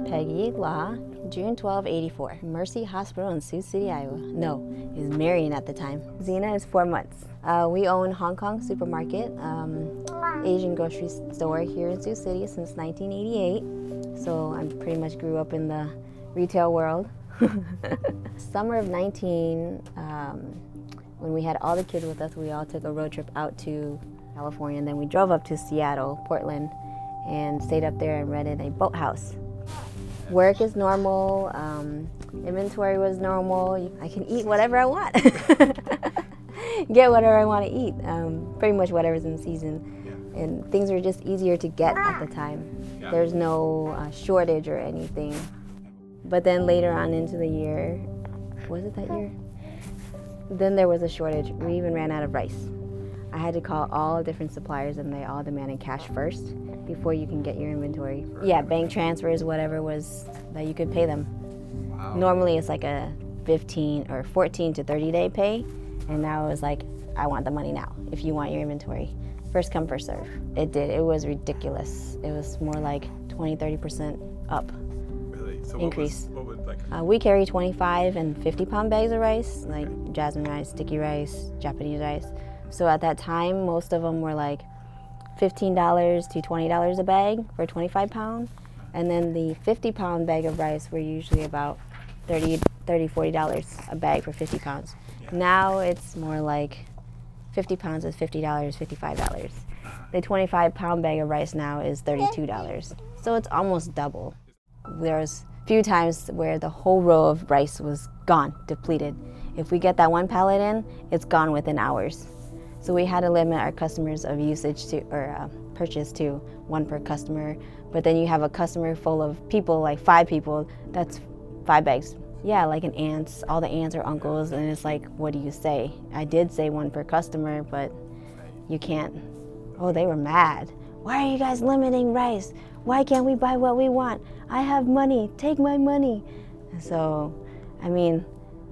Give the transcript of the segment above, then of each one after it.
PeggyLa, June 84, Mercy Hospital in Sioux City, Iowa. No, it was Marion at the time. Xena is 4 months. We own Hong Kong Supermarket, Asian grocery store here in Sioux City since 1988. So I pretty much grew up in the retail world. Summer of 19, when we had all the kids with us, we all took a road trip out to California, and then we drove up to Seattle, Portland, and stayed up there and rented a boathouse. Work is normal, inventory was normal. I can eat whatever I want. Get whatever I want to eat, pretty much whatever's in season. Yeah. And things were just easier to get at the time. Yeah. There's no shortage or anything. But then later on into the year, was it that year? Then there was a shortage. We even ran out of rice. I had to call all different suppliers, and they all demanded cash first before you can get your inventory. Yeah, bank transfers, whatever was that you could pay them. Wow. Normally it's like a 15 or 14 to 30 day pay, and now it was like, I want the money now if you want your inventory. First come, first serve. It was ridiculous. It was more like 20-30% up. Really? So increase. What would like? We carry 25 and 50 pound bags of rice, like jasmine rice, sticky rice, Japanese rice. So at that time, most of them were like $15 to $20 a bag for 25 pound. And then the 50 pound bag of rice were usually about $40 a bag for 50 pounds. Yeah. Now it's more like 50 pounds is $50, $55. The 25 pound bag of rice now is $32. So it's almost double. There's a few times where the whole row of rice was gone, depleted. If we get that one pallet in, it's gone within hours. So we had to limit our customers of usage to, or purchase to 1 per customer. But then you have a customer full of people, like 5 people, that's 5 bags. Yeah, like an aunts, all the aunts or uncles, and it's like, what do you say? I did say 1 per customer, but you can't. Oh, they were mad. Why are you guys limiting rice? Why can't we buy what we want? I have money, take my money. So, I mean,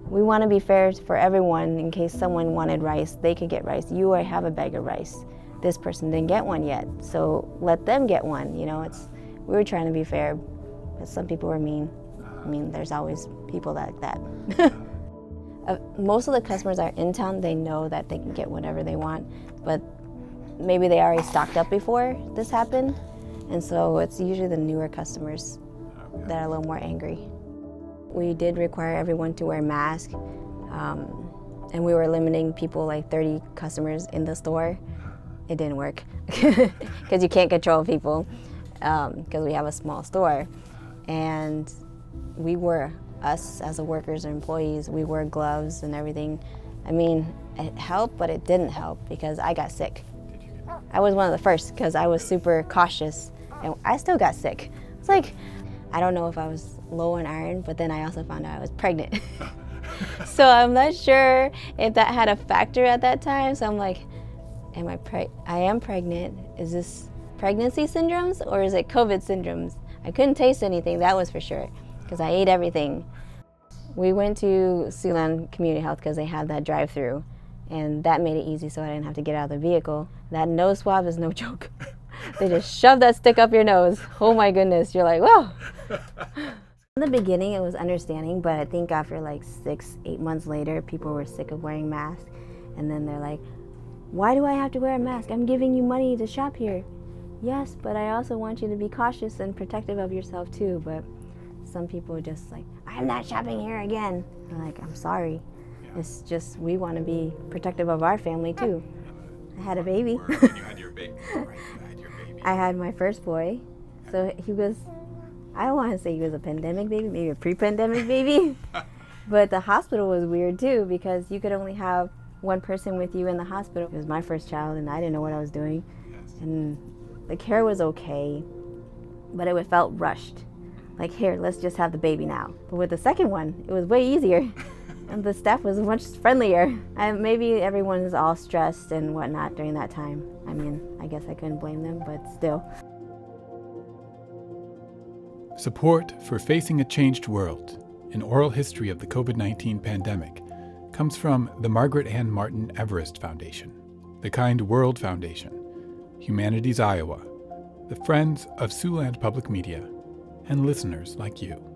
we want to be fair for everyone. In case someone wanted rice, they could get rice. You already have a bag of rice. This person didn't get one yet, so let them get one. You know, we were trying to be fair, but some people were mean. I mean, there's always people like that. Most of the customers are in town. They know that they can get whatever they want, but maybe they already stocked up before this happened, and so it's usually the newer customers that are a little more angry. We did require everyone to wear a mask, and we were limiting people, like 30 customers in the store. It didn't work because you can't control people because we have a small store. And us as workers or employees, we wore gloves and everything. I mean, it helped, but it didn't help because I got sick. I was one of the first because I was super cautious, and I still got sick. It's like, I don't know if I was low on iron, but then I also found out I was pregnant. So I'm not sure if that had a factor at that time. So I'm like, I am pregnant. Is this pregnancy syndromes or is it COVID syndromes? I couldn't taste anything, that was for sure, because I ate everything. We went to Siouxland Community Health because they had that drive-through, and that made it easy so I didn't have to get out of the vehicle. That nose swab is no joke. They just shove that stick up your nose. Oh my goodness, you're like, whoa. In the beginning, it was understanding, but I think after like 6-8 months later, people were sick of wearing masks. And then they're like, why do I have to wear a mask? I'm giving you money to shop here. Yes, but I also want you to be cautious and protective of yourself too. But some people are just like, I'm not shopping here again. I'm like, I'm sorry. Yeah. It's just, we want to be protective of our family too. I had a baby. You had your baby. Right, you had your baby. I had my first boy. So he was, I don't want to say he was a pandemic baby, maybe a pre-pandemic baby. But the hospital was weird too because you could only have 1 person with you in the hospital. It was my first child and I didn't know what I was doing. Yes. And the care was okay, but it felt rushed. Like, here, let's just have the baby now. But with the second one, it was way easier. And the staff was much friendlier. Maybe everyone is all stressed and whatnot during that time. I mean, I guess I couldn't blame them, but still. Support for Facing a Changed World, an oral history of the COVID-19 pandemic, comes from the Margaret Ann Martin Everest Foundation, the Kind World Foundation, Humanities Iowa, the Friends of Siouxland Public Media, and listeners like you.